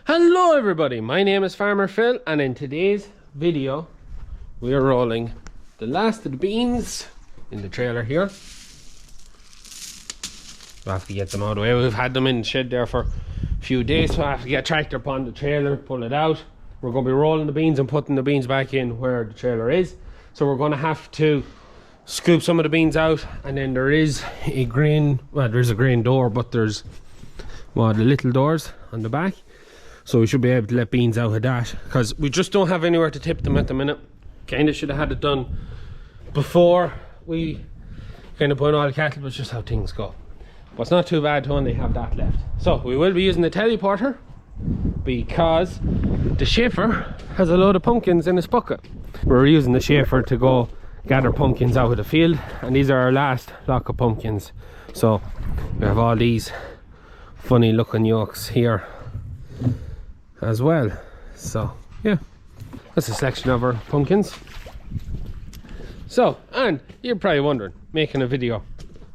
Hello everybody, my name is Farmer Phil, and in today's video we are rolling the last of the beans in the trailer here. We'll have to get them out of the way. We've had them in the shed there for a few days, so I have to get a tractor upon the trailer, pull it out. We're going to be rolling the beans and putting the beans back in where the trailer is. So we're going to have to scoop some of the beans out, and then there is a grain, well, there's a grain door, but there's the little doors on the back. So we should be able to let beans out of that, because we just don't have anywhere to tip them at the minute. Kind of should have had it done before we kind of put in all the cattle, but it's just how things go. But it's not too bad to only have that left. So we will be using the teleporter because the Schaefer has a load of pumpkins in his bucket. We're using the Schaefer to go gather pumpkins out of the field, and these are our last lock of pumpkins. So we have all these funny looking yolks here as well. So yeah, that's a selection of our pumpkins. So, and you're probably wondering, making a video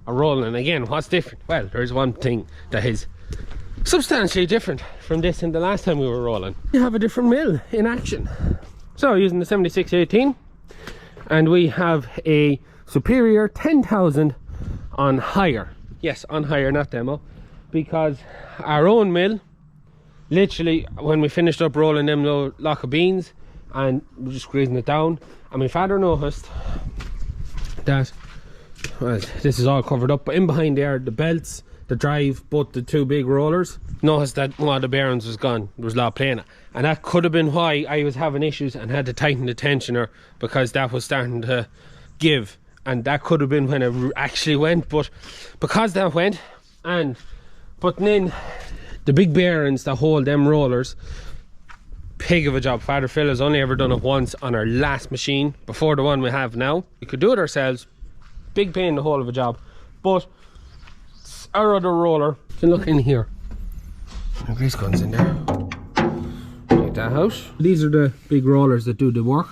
of rolling again, what's different? Well, there's one thing that is substantially different from this and the last time we were rolling. You have a different mill in action. So using the 7618, and we have a Superior 10,000 on hire. Yes, on hire, not demo, because our own mill, literally when we finished up rolling them lock of beans and we're just squeezing it down, and my father noticed that, well, this is all covered up, but in behind there, the belts, the drive, both the two big rollers, noticed that one of the bearings was gone. There was a lot of playing it, and that could have been why I was having issues and had to tighten the tensioner, because that was starting to give, and that could have been when it actually went. But because that went, and putting in the big bearings that hold them rollers, pig of a job. Father Phil has only ever done it once on our last machine before the one we have now. We could do it ourselves, big pain in the hole of a job, but our other roller, you can look in here, the grease guns in there, take that out. These are the big rollers that do the work.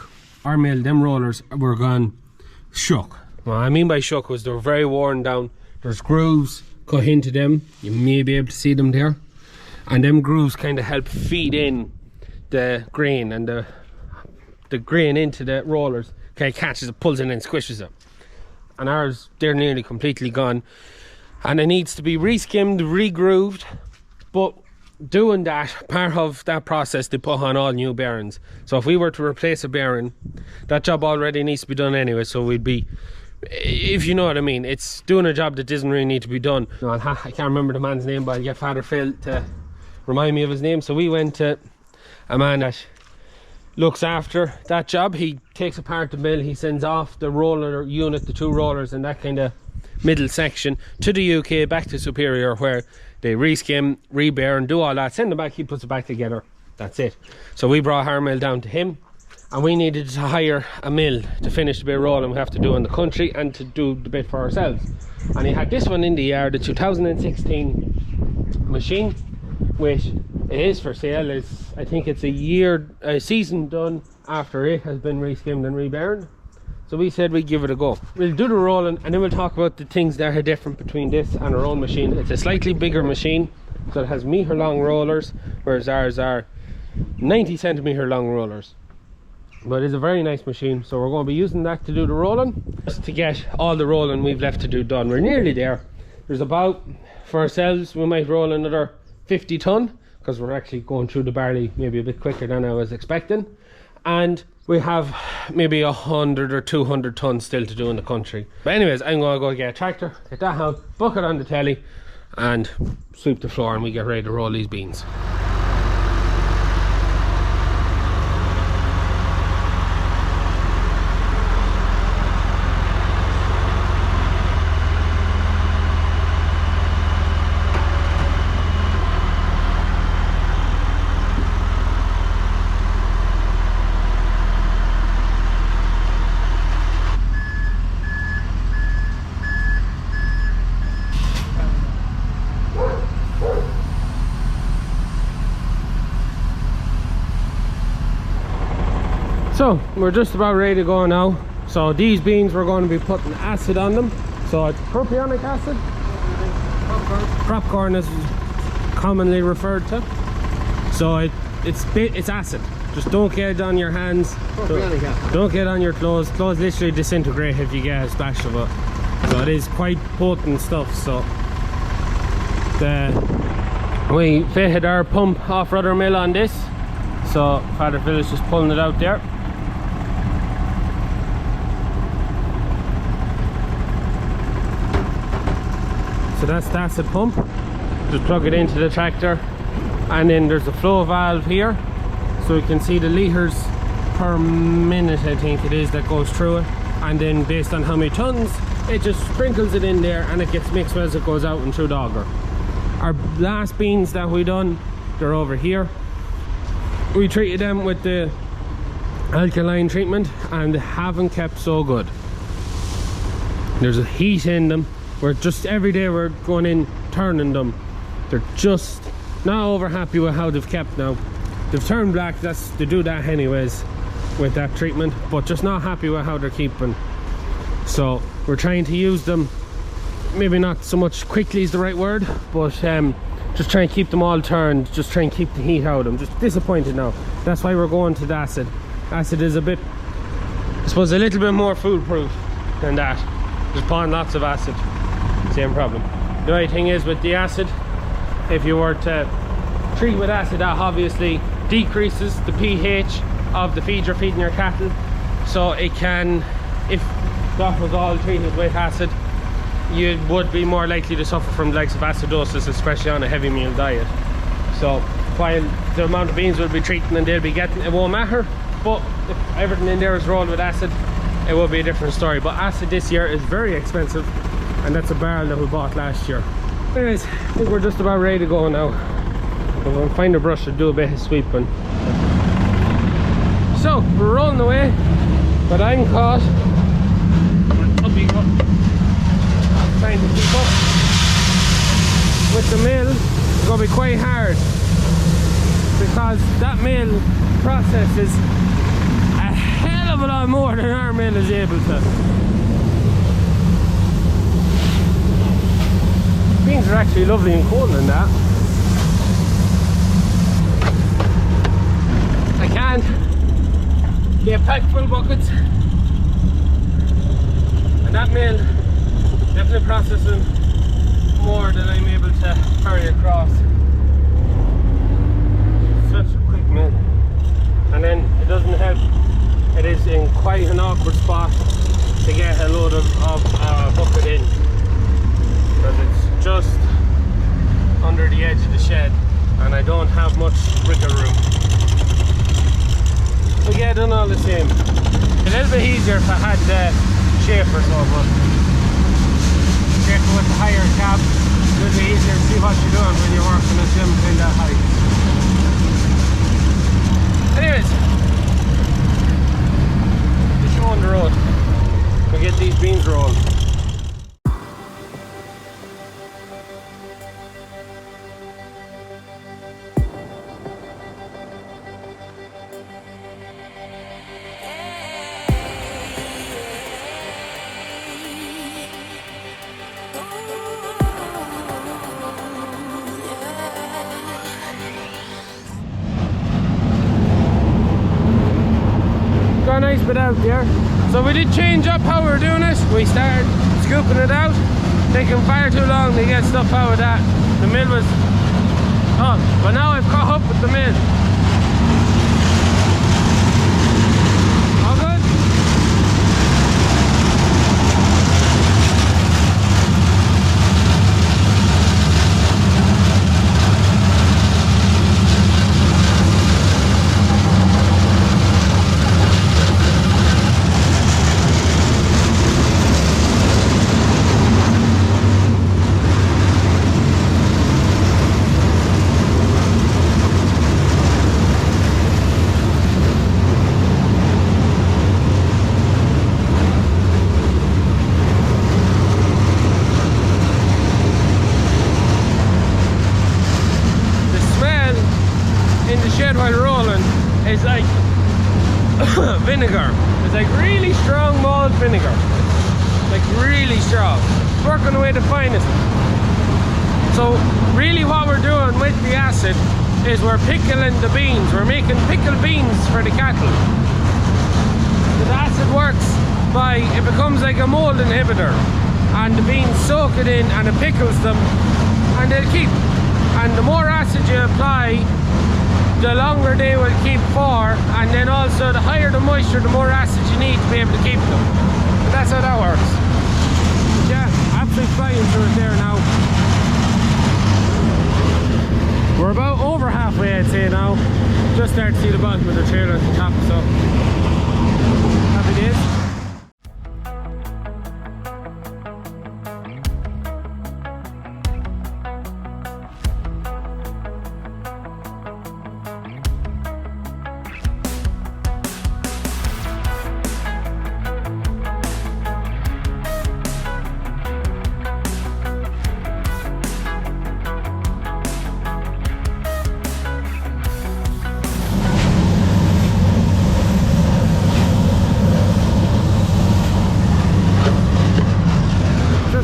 Our mill, them rollers were gone shook. What I mean by shook was they're very worn down. There's grooves cut into them, you may be able to see them there, and them grooves kind of help feed in the grain, and the grain into the rollers kind of catches it, pulls it in and squishes it. And ours, they're nearly completely gone, and it needs to be re-skimmed, re-grooved. But doing that, part of that process, they put on all new bearings. So if we were to replace a bearing, that job already needs to be done anyway, so we'd be, if you know what I mean, it's doing a job that doesn't really need to be done. No, I can't remember the man's name, but I'll get Father Phil to remind me of his name. So we went to a man that looks after that job. He takes apart the mill, he sends off the roller unit, the two rollers and that kind of middle section to the UK, back to Superior, where they re-skim, re-bear and do all that, send them back, he puts it back together. That's it. So we brought our mill down to him, and we needed to hire a mill to finish the bit of rolling we have to do in the country and to do the bit for ourselves. And he had this one in the yard, the 2016 machine, which it is for sale. I think it's a season done after it has been re-skimmed and re-beared. So we said we'd give it a go. We'll do the rolling, and then we'll talk about the things that are different between this and our own machine. It's a slightly bigger machine, so it has metre long rollers, whereas ours are 90 centimetre long rollers. But it's a very nice machine, so we're going to be using that to do the rolling, just to get all the rolling we've left to do done. We're nearly there. There's about, for ourselves, we might roll another 50 tonne, because we're actually going through the barley maybe a bit quicker than I was expecting, and we have maybe 100 or 200 tons still to do in the country. But anyways, I'm going to go get a tractor, get that out, buck it on the telly and sweep the floor, and we get ready to roll these beans. So we're just about ready to go now. So these beans, we're going to be putting acid on them. So it's propionic acid. Popcorn is commonly referred to. So it's acid. Just don't get it on your hands. Don't get it on your clothes. Clothes literally disintegrate if you get a splash of it. So it is quite potent stuff. So we fitted our pump off rudder mill on this. So Father Phil is just pulling it out there. So that's the acid pump. Just plug it into the tractor, and then there's a flow valve here, so you can see the litres per minute, I think it is, that goes through it, and then based on how many tons, it just sprinkles it in there and it gets mixed as it goes out and through the auger. Our last beans that we done, they're over here. We treated them with the alkaline treatment and they haven't kept so good. There's a heat in them. We're just every day we're going in turning them. They're just not over happy with how they've kept now. They've turned black, they do that anyways with that treatment, but just not happy with how they're keeping. So we're trying to use them, maybe not so much quickly is the right word, but just try and keep them all turned, just try and keep the heat out of them. Just disappointed now. That's why we're going to the acid. Acid is a bit, I suppose, a little bit more foolproof than that. Just pouring lots of acid, same problem. The only thing is with the acid, if you were to treat with acid, that obviously decreases the pH of the feed you're feeding your cattle. So it can, if that was all treated with acid, you would be more likely to suffer from the likes of acidosis, especially on a heavy meal diet. So while the amount of beans we'll be treating and they'll be getting, it won't matter, but if everything in there is rolled with acid, it will be a different story. But acid this year is very expensive, and that's a barrel that we bought last year. Anyways, I think we're just about ready to go now. We're going to find a brush to do a bit of sweeping. So we're rolling away, but I'm caught trying to keep up with the mill. It's going to be quite hard because that mill processes a hell of a lot more than our mill is able to. Beans are actually lovely and cold in that. I can't get packed full buckets, and that mill definitely processing more than I'm able to carry across. Such a quick mill, and then it doesn't help. It is in quite an awkward spot to get a load of bucket in, because it's just under the edge of the shed and I don't have much wiggle room. But yeah, done all the same. A little bit easier if I had the shaper, so but shaper with the higher cab, a little bit easier to see what you're doing when you're working at them kind of height. Anyways, the show on the road. We get these beans rolled. Nice bit out there. So we did change up how we were doing it. We started scooping it out, taking far too long to get stuff out of that. The mill was up, but now I've caught up with the mill. All good? While rolling is like vinegar. It's like really strong malt vinegar, like really strong, working away the finest. So really what we're doing with the acid is we're pickling the beans. We're making pickled beans for the cattle. The acid works by, it becomes like a mold inhibitor, and the beans soak it in and it pickles them, and they'll keep. And the more acid you apply, the longer they will keep for, and then also the higher the moisture, the more acid you need to be able to keep them. And that's how that works. But yeah, absolutely flying through it there now. We're about over halfway, I'd say now. Just start to see the bottom of the trailer at the top, so happy days.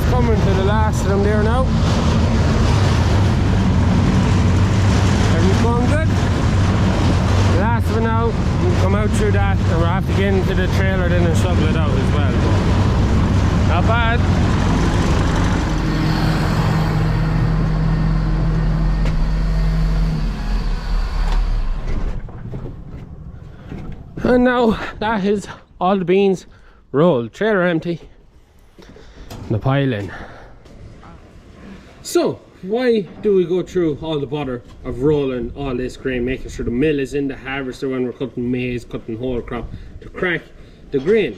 Coming to the last of them there now. Everything's going good. The last of it now, we'll come out through that and we'll have to get into the trailer then and shovel it out as well. Not bad. And now that is all the beans rolled. Trailer empty. The pile in. So why do we go through all the bother of rolling all this grain, making sure the mill is in the harvester when we're cutting maize, cutting whole crop, to crack the grain?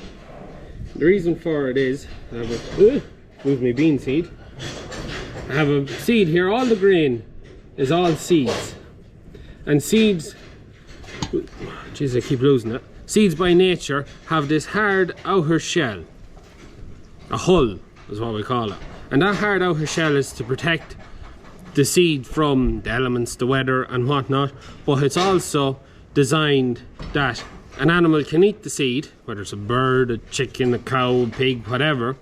The reason for it is, I have a, move my bean seed. I have a seed here. All the grain is all seeds, and seeds, jeez, I keep losing it. Seeds by nature have this hard outer shell, a hull is what we call it, and that hard outer shell is to protect the seed from the elements, the weather and whatnot, but it's also designed that an animal can eat the seed, whether it's a bird, a chicken, a cow, a pig, whatever,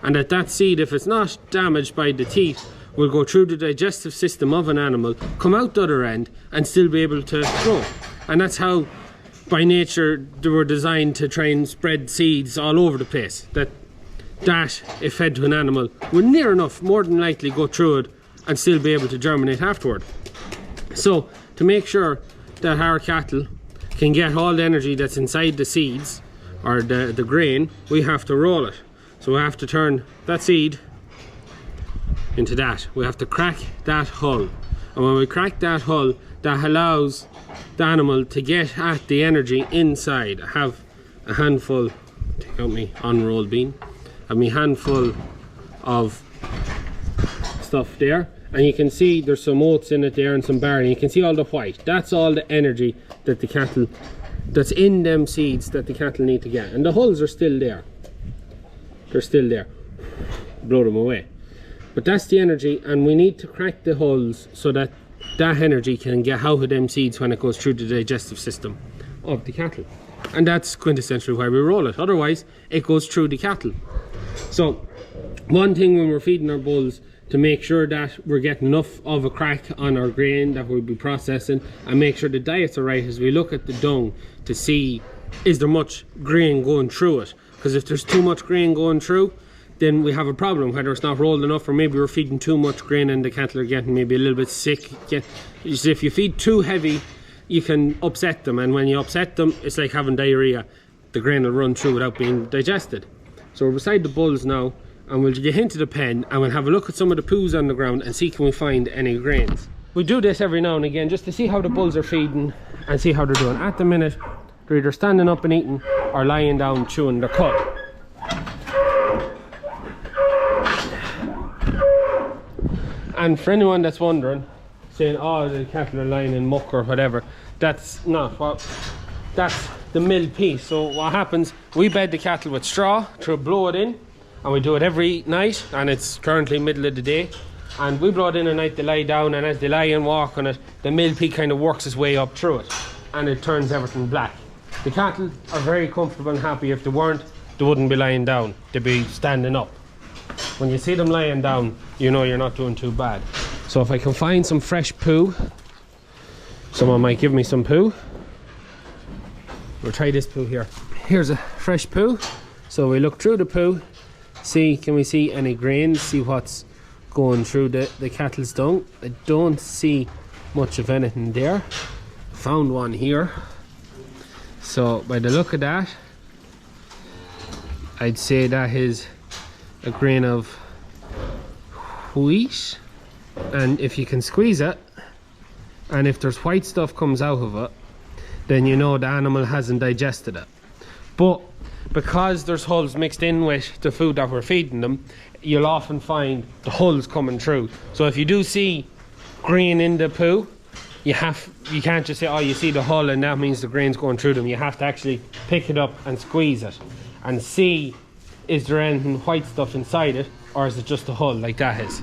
and that seed, if it's not damaged by the teeth, will go through the digestive system of an animal, come out the other end and still be able to grow. And that's how by nature they were designed, to try and spread seeds all over the place, that if fed to an animal will near enough more than likely go through it and still be able to germinate afterward. So to make sure that our cattle can get all the energy that's inside the seeds or the grain, we have to roll it. So we have to turn that seed into that. We have to crack that hull, and when we crack that hull, that allows the animal to get at the energy inside. I have a handful, take out me unrolled bean, have me handful of stuff there, and you can see there's some oats in it there and some barley. You can see all the white. That's all the energy that the cattle, that's in them seeds, that the cattle need to get. And the hulls are still there. They're still there. Blow them away. But that's the energy, and we need to crack the hulls so that that energy can get out of them seeds when it goes through the digestive system of the cattle. And that's quintessentially why we roll it. Otherwise, it goes through the cattle. So, one thing when we're feeding our bulls, to make sure that we're getting enough of a crack on our grain that we'll be processing, and make sure the diets are right, is we look at the dung to see, is there much grain going through it? Because if there's too much grain going through, then we have a problem, whether it's not rolled enough, or maybe we're feeding too much grain and the cattle are getting maybe a little bit sick. You see, if you feed too heavy, you can upset them, and when you upset them, it's like having diarrhea. The grain will run through without being digested. So we're beside the bulls now, and we'll get into the pen and we'll have a look at some of the poos on the ground and see can we find any grains. We do this every now and again just to see how the bulls are feeding and see how they're doing. At the minute, they're either standing up and eating or lying down chewing their cud. And for anyone that's wondering, saying, oh, the cattle are lying in muck or whatever, that's not what, that's the mill piece. So what happens, we bed the cattle with straw to blow it in, and we do it every night, and it's currently middle of the day, and we blow it in at night, they lie down, and as they lie and walk on it, the mill pea kind of works its way up through it, and it turns everything black. The cattle are very comfortable and happy. If they weren't, they wouldn't be lying down, they'd be standing up. When you see them lying down, you know you're not doing too bad. So if I can find some fresh poo, Someone might give me some poo. We'll try this poo here. Here's a fresh poo. So we look through the poo, see, can we see any grains, see what's going through the cattle's dung. I don't see much of anything there. Found one here. So by the look of that, I'd say that is a grain of wheat, and if you can squeeze it, and if there's white stuff comes out of it, then you know the animal hasn't digested it. But because there's hulls mixed in with the food that we're feeding them, you'll often find the hulls coming through. So if you do see grain in the poo, you can't just say, oh, you see the hull and that means the grain's going through them. You have to actually pick it up and squeeze it and see, is there anything white stuff inside it, or is it just the hull like that is.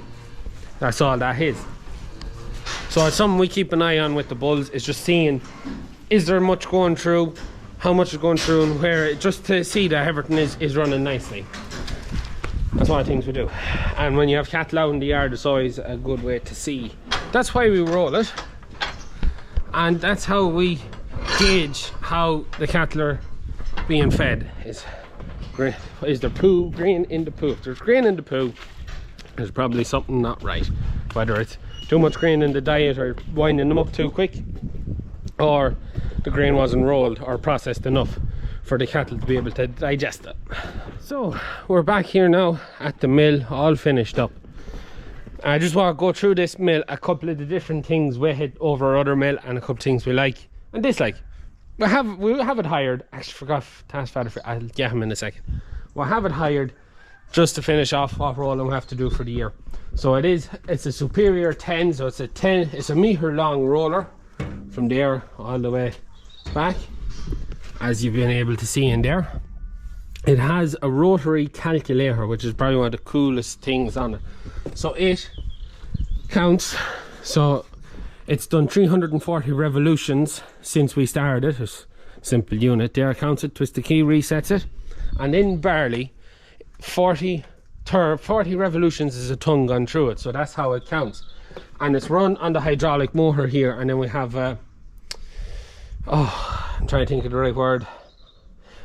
That's all that is. So it's something we keep an eye on with the bulls, is just seeing, is there much going through, how much is going through, and where, just to see that everything is running nicely. That's one of the things we do. And when you have cattle out in the yard, it's always a good way to see. That's why we roll it, and that's how we gauge how the cattle are being fed. Is there poo, grain in the poo? If there's grain in the poo, there's probably something not right. Whether it's too much grain in the diet, or winding them up too quick, or the grain wasn't rolled or processed enough for the cattle to be able to digest it. So we're back here now at the mill, all finished up. I just want to go through this mill, a couple of the different things we hit over our other mill, and a couple of things we like and dislike. We have it hired. Actually forgot to ask Father, I'll get him in a second. We'll have it hired just to finish off what rolling we have to do for the year. So it's a Superior 10, so it's a metre long roller from there all the way back, as you've been able to see in there. It has a rotary calculator, which is probably one of the coolest things on it. So it counts, so it's done 340 revolutions since we started it. It's a simple unit there, counts it, twists the key, resets it, and in barley 40 revolutions is a tongue gone through it, so that's how it counts. And it's run on the hydraulic motor here, and then we have I'm trying to think of the right word.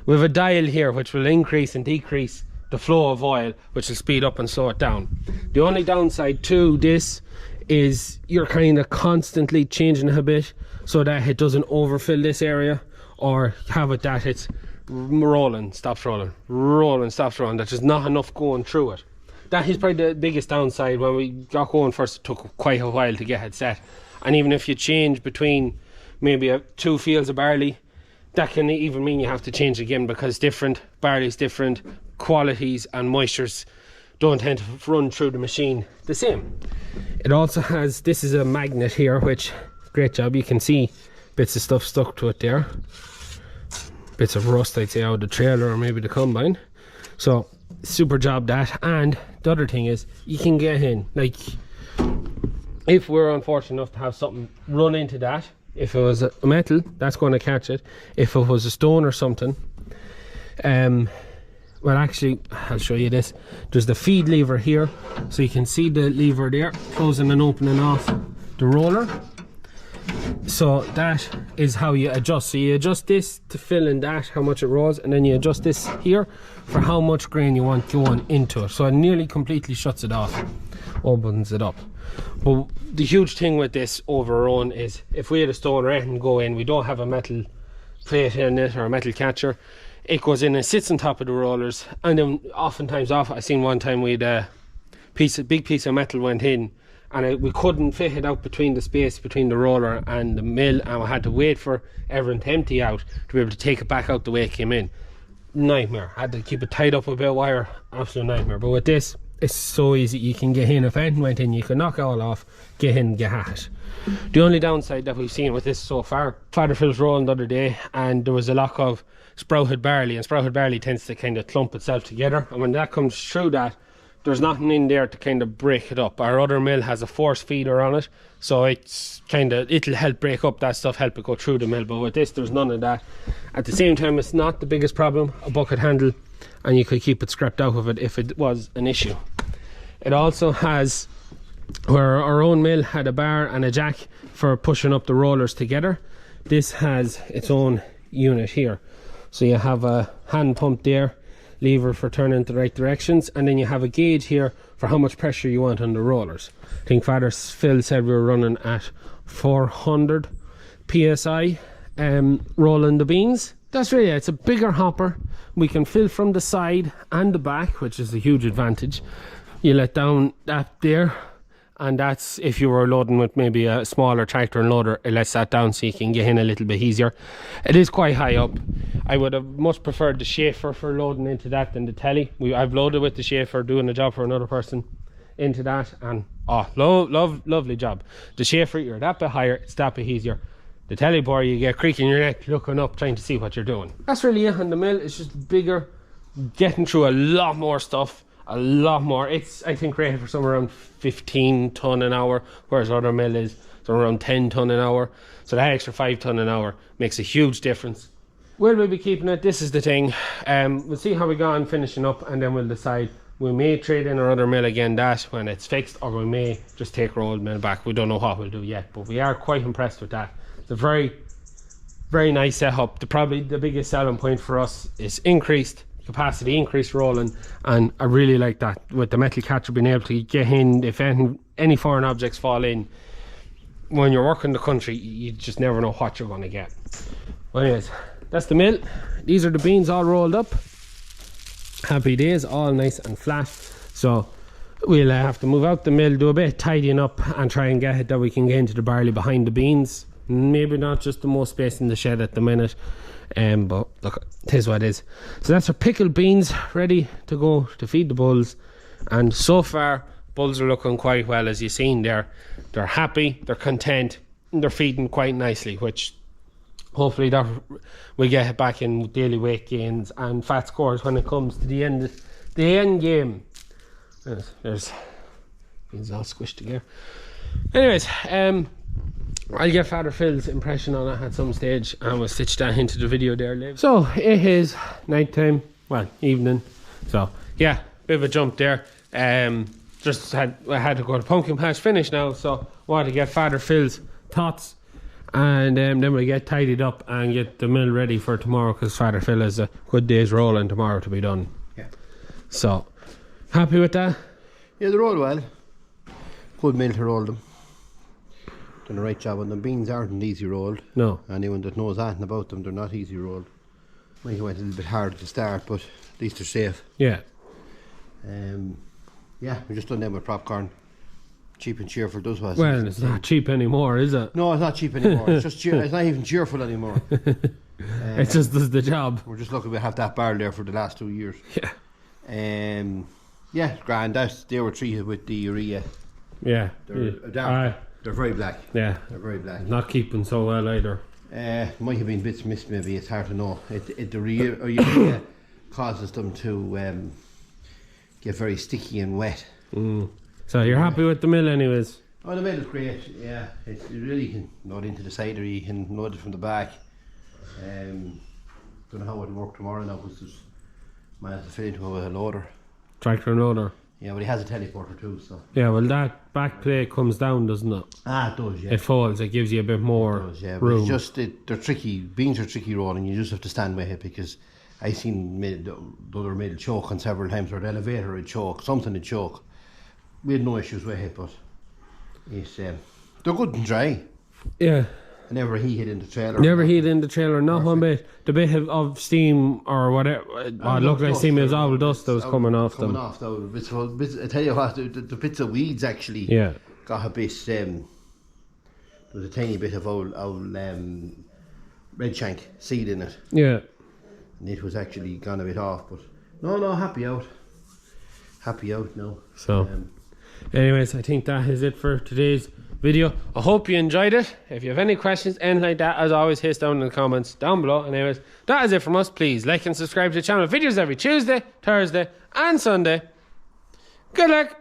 We have a dial here which will increase and decrease the flow of oil, which will speed up and slow it down. The only downside to this is you're kind of constantly changing it a bit so that it doesn't overfill this area, or have it that it's rolling, stops rolling, rolling, stops rolling, that there's not enough going through it. That is probably the biggest downside. When we got going first, it took quite a while to get it set, and even if you change between maybe 2 fields of barley, that can even mean you have to change again, because different barley's different qualities and moistures don't tend to run through the machine the same. It also has, this is a magnet here, which, great job, you can see bits of stuff stuck to it there, bits of rust I'd say out of the trailer or maybe the combine. So super job that. And the other thing is, you can get in, like if we're unfortunate enough to have something run into that, if it was a metal, that's going to catch it. If it was a stone or something, well actually I'll show you this. There's the feed lever here, so you can see the lever there closing and opening off the roller. So that is how you adjust. So you adjust this to fill in that, how much it rolls, and then you adjust this here for how much grain you want going into it. So it nearly completely shuts it off, opens it up. But the huge thing with this over our own is, if we had a stone or anything go in, we don't have a metal plate in it or a metal catcher. It goes in and sits on top of the rollers, and then oftentimes I seen one time we had a big piece of metal went in, and we couldn't fit it out between the space between the roller and the mill, and we had to wait for everything to empty out to be able to take it back out the way it came in. Nightmare. Had to keep it tied up with a bit of wire. Absolute nightmare. But with this, it's so easy. You can get in. If anything went in, you can knock it all off, get in, get at it. The only downside that we've seen with this so far, Father Phil's rolling the other day, and there was a lot of sprouted barley, and sprouted barley tends to kind of clump itself together, and when that comes through that, there's nothing in there to kind of break it up. Our other mill has a force feeder on it, so it's kind of, it'll help break up that stuff, help it go through the mill. But with this, there's none of that. At the same time, it's not the biggest problem, a bucket handle, and you could keep it scrapped out of it if it was an issue. It also has where our own mill had a bar and a jack for pushing up the rollers together. This has its own unit here. So you have a hand pump there, lever for turning in the right directions, and then you have a gauge here for how much pressure you want on the rollers. I think Father Phil said we were running at 400 psi rolling the beans. That's really it. It's a bigger hopper. We can fill from the side and the back, which is a huge advantage. You let down that there, and that's if you were loading with maybe a smaller tractor and loader, it lets that down so you can get in a little bit easier. It is quite high up. I would have much preferred the Schaefer for loading into that than the telly. I've loaded with the Schaefer doing a job for another person into that, and lovely job. The Schaefer, you're that bit higher, it's that bit easier. The telly bar, you get creaking your neck looking up trying to see what you're doing. That's really it on the mill. It's just bigger, getting through a lot more stuff, a lot more. It's, I think, rated for somewhere around 15 ton an hour, whereas other mill is somewhere around 10 ton an hour. So that extra 5 ton an hour makes a huge difference. Will we be keeping it? This is the thing. We'll see how we go on finishing up, and then we'll decide. We may trade in our other mill again, that when it's fixed, or we may just take our old mill back. We don't know what we'll do yet, but we are quite impressed with that. It's a very, very nice setup. Probably the biggest selling point for us is increased capacity, increased rolling, and I really like that with the metal catcher being able to get in if any foreign objects fall in. When you're working the country, you just never know what you're going to get. Well, anyways, that's the mill. These are the beans all rolled up. Happy days, all nice and flat. So we'll have to move out the mill, do a bit of tidying up, and try and get it that we can get into the barley behind the beans. Maybe not just the most space in the shed at the minute, but look, it is what it is. So that's our pickled beans ready to go to feed the bulls, and so far bulls are looking quite well, as you've seen there. They're happy, they're content, and they're feeding quite nicely, which hopefully that we get back in daily weight gains and fat scores when it comes to the end game. There's beans all squished together. Anyways, I'll get Father Phil's impression on it at some stage, and we'll stitch that into the video there later. So it is night time, well, evening. So yeah, bit of a jump there. I had to go to pumpkin patch finish now, so wanted to get Father Phil's thoughts, and then we'll get tidied up and get the mill ready for tomorrow, because Father Phil has a good day's rolling tomorrow to be done. Yeah. So happy with that? Yeah, they roll well. Good mill to roll them. Done a right job on them. Beans aren't easy rolled. No. Anyone that knows anything about them, they're not easy rolled. Might have went a little bit hard at the start, but at least they're safe. Yeah. Yeah, we just done them with popcorn. Cheap and cheerful does what. Well, it's not cheap anymore, is it? No, it's not cheap anymore. It's just it's not even cheerful anymore. It just does the job. We're just lucky we have that barrel there for the last 2 years. Yeah. Yeah, grand. They were treated with the urea. Yeah. They're dark. They're very black. Yeah. They're very black. Not keeping so well either. Might have been bits missed, maybe. It's hard to know. The urea causes them to get very sticky and wet. So you're happy with the mill anyways? Oh, the mill is great. Yeah, you really can load into the side, or you can load it from the back. Don't know how it'll work tomorrow now, because might have to fit into a loader. Tractor and loader. Yeah, but he has a teleporter too, so. Yeah, well, that back plate comes down, doesn't it? Ah, it does, yeah. It folds, it gives you a bit more it does, yeah, room. But it's just, they're tricky. Beans are tricky rolling. You just have to stand with it, because I've seen the other mill choke on several times, or the elevator would choke, something would choke. We had no issues with it, but it's, they're good and dry. Yeah. I never heated in the trailer. Never heated in the trailer, not one bit. The bit of steam or whatever, looked like steam, it was all the dust that was coming off them. I tell you what, the bits of weeds actually got a bit, there was a tiny bit of old red shank seed in it. Yeah. And it was actually gone a bit off, but no, happy out. Happy out now. So, anyways, I think that is it for today's video. I hope you enjoyed it. If you have any questions, anything like that, as always, hit down in the comments down below. Anyways, that is it from us. Please like and subscribe to the channel. Videos every Tuesday, Thursday and Sunday. Good luck.